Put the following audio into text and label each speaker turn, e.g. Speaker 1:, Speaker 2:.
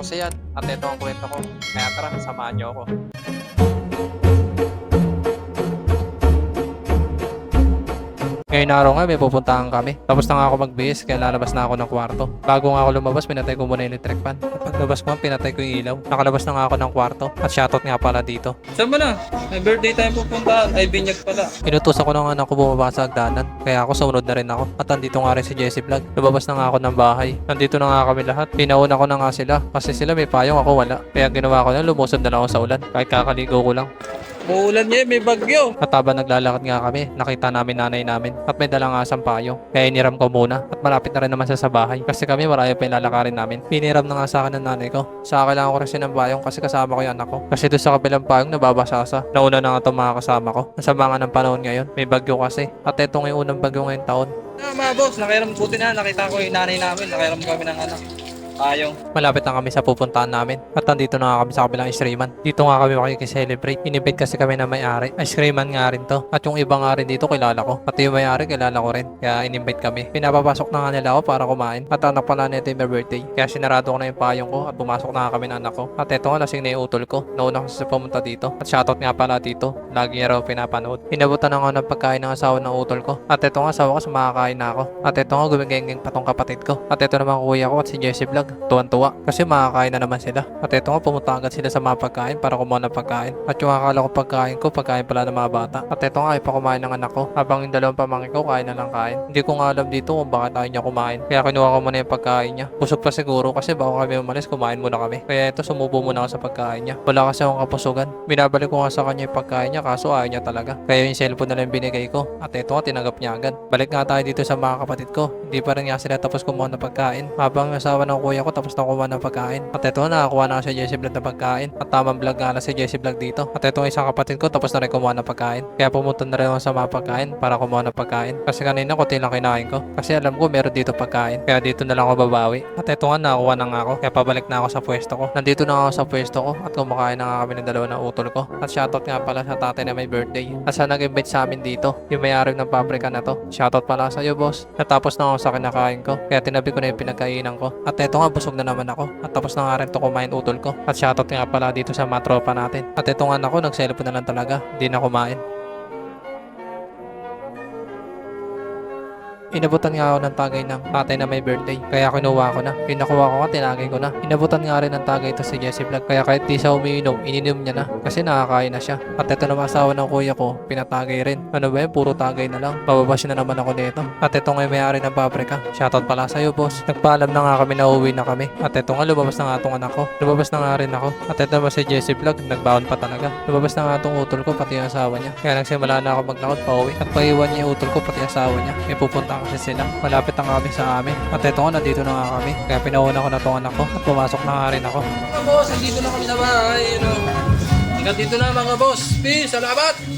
Speaker 1: si Yan at ito ang kwento ko. Kaya tara, samahan niyo ako. Ngayon araw nga may pupuntahan kami. Tapos na nga ako magbihis kaya lalabas na ako ng kwarto. Bago nga ako lumabas, pinatay ko muna yung electric fan. At paglabas ko, pinatay ko yung ilaw. Nakalabas na nga ako ng kwarto. At shoutout nga pala dito.
Speaker 2: Saan ba na? May birthday tayo pupuntahan. Ay, binyag pala.
Speaker 1: Inutos ako ng anak ko bumaba sa hagdanan. Kaya ako sumunod na rin ako. At andito nga rin si Jessie Vlog. Lumabas na nga ako ng bahay. Nandito na nga kami lahat. Pinauna ko na nga sila. Kasi sila may payong, ako wala. Kaya ginawa ko na, lumusod na lang ako sa ulan. Kahit kakaligo ko lang.
Speaker 2: Muulan niya, may bagyo.
Speaker 1: At habang naglalakad nga kami, nakita namin nanay namin at may dalang asang payo. Kaya iniram ko muna at malapit na rin naman sa bahay kasi kami marami pa yung lalakarin namin. Piniram na nga sa akin ng nanay ko. Sa kailangan ko rin ng payong kasi kasama ko yung anak ko. Kasi doon sa kabilang payong nababasa sa. Nauna na nga itong mga kasama ko. Nasama nga ng panahon ngayon. May bagyo kasi. At ito nga yung unang bagyo ngayong taon.
Speaker 2: Mga boss, nakiram buti na. Nakita ko yung nanay namin. Nakiram kami ng anak. Ayong.
Speaker 1: Malapit na kami sa pupuntahan namin at nandito na nga kami sa kabilang ice creaman. Dito nga kami makikiselebrate. Inibig kasi kami na may-ari. Ice creaman nga rin to. At yung iba nga rin dito kilala ko. At yung may-ari kilala ko rin. Kaya inimbite kami. Pinapapasok na nga nila ako para kumain. At anak pala nito yung birthday. Kaya sinarado ko na yung payong ko at pumasok na nga kami ng anak ko. At eto nga lasing na yung utol ko. Nauna kasi sa pumunta dito. At shoutout nga pala dito. Lagi niya raw pinapanood. Inabutan na nga ng pagkain ng asawa ng utol ko. At eto nga asawa ko sumakakain na ako. At eto nga gumigengeng patong kapatid ko. At eto naman kuya ko at si Jessie Vlog. Tuwan-tuwa kasi makakain na naman sila. At eto nga pumunta agad sila sa mga pagkain para kumuha ng pagkain. At yung akala ko pagkain pala ng mga bata. At eto nga ay pakumain ng anak ko. Habang yung dalawang pamangkin ko kain na lang kain. Hindi ko nga alam dito kung bakit ayaw niya kumain. Kaya kinuha ko muna yung pagkain niya. Busog pa siguro kasi bago kami umalis kumain muna kami. Kaya ito sumubo muna ako sa pagkain niya. Wala kasi akong kapusugan. Binabalik ko nga sa kanya yung pagkain niya kaso ayaw niya talaga. Kaya yung cellphone na lang binigay ko. At eto nga tinanggap niya agad. Balik nga tayo dito sa mga kapatid ko. Hindi pa rin nga sila tapos kumuha ng pagkain. Habang yung asawa ng kuya ko tapos na kumuha ng pagkain. At eto nakakuha na si Jessie Vlog ng pagkain. At tamang vlog nga na si Jessie Vlog dito. At eto isang kapatid ko tapos na rin kumuha ng pagkain. Kaya pumunta na rin ako sa mga pagkain para kumuha ng pagkain. Kasi kanina konti lang kinain ko. Kasi alam ko meron dito pagkain. Kaya dito na lang ako babawi. At eto nga nakakuha na nga ako. Kaya pabalik na ako sa pwesto ko. Nandito na ako sa pwesto ko at kumakain na nga kami ng dalawa ng utol ko. At shoutout nga pala sa tatay na may birthday. At sa nag-invite sa amin dito. Yung may-ari ng pabrika na to. Shoutout pala sa iyo boss. Natapos na ako sa kinakain ko. Kaya tinabi ko na yung pinagkainan ko. At eto nga busog na naman ako. At tapos na nga rin to kumain utol ko. At shoutout nga pala dito sa mga tropa natin. At itong anak ko nag-cellphone na lang talaga. Hindi na kumain. Inabutan nga ako ng tagay ng tatay na may birthday. Kaya kinuha ko na. Yung nakuha ko nga, tinagay ko na. Inabutan nga rin ng tagay ito si Jessie Vlog. Kaya kahit di siya umiinom, ininom niya na. Kasi nakakain na siya. At ito naman asawa ng kuya ko, pinatagay rin. Ano ba yun? Puro tagay na lang. Mababash na naman ako nito. At ito nga may-ari ng pabrika. Shoutout pala sa'yo, boss. Nagpaalam na nga kami na uwi na kami. At ito nga lumabas na nga itong anak ko. Lumabas na nga rin ako. At ito naman si Jessie Vlog, nagbaon pa talaga. Lumabas na nga itong utol ko, pati yung asawa niya. Kaya nagsimula na ako maglakad pa uwi. At paiwan niya yung utol ko, pati asawa niya. May pupunta kasi sila. Malapit na kami sa amin. At ito nga, nandito na nga kami. Kaya pinauna ko na itong anak ko. At pumasok na nga rin ako.
Speaker 2: Mga boss, andito na kami na bahay. Hanggang dito na mga boss. Peace, salamat!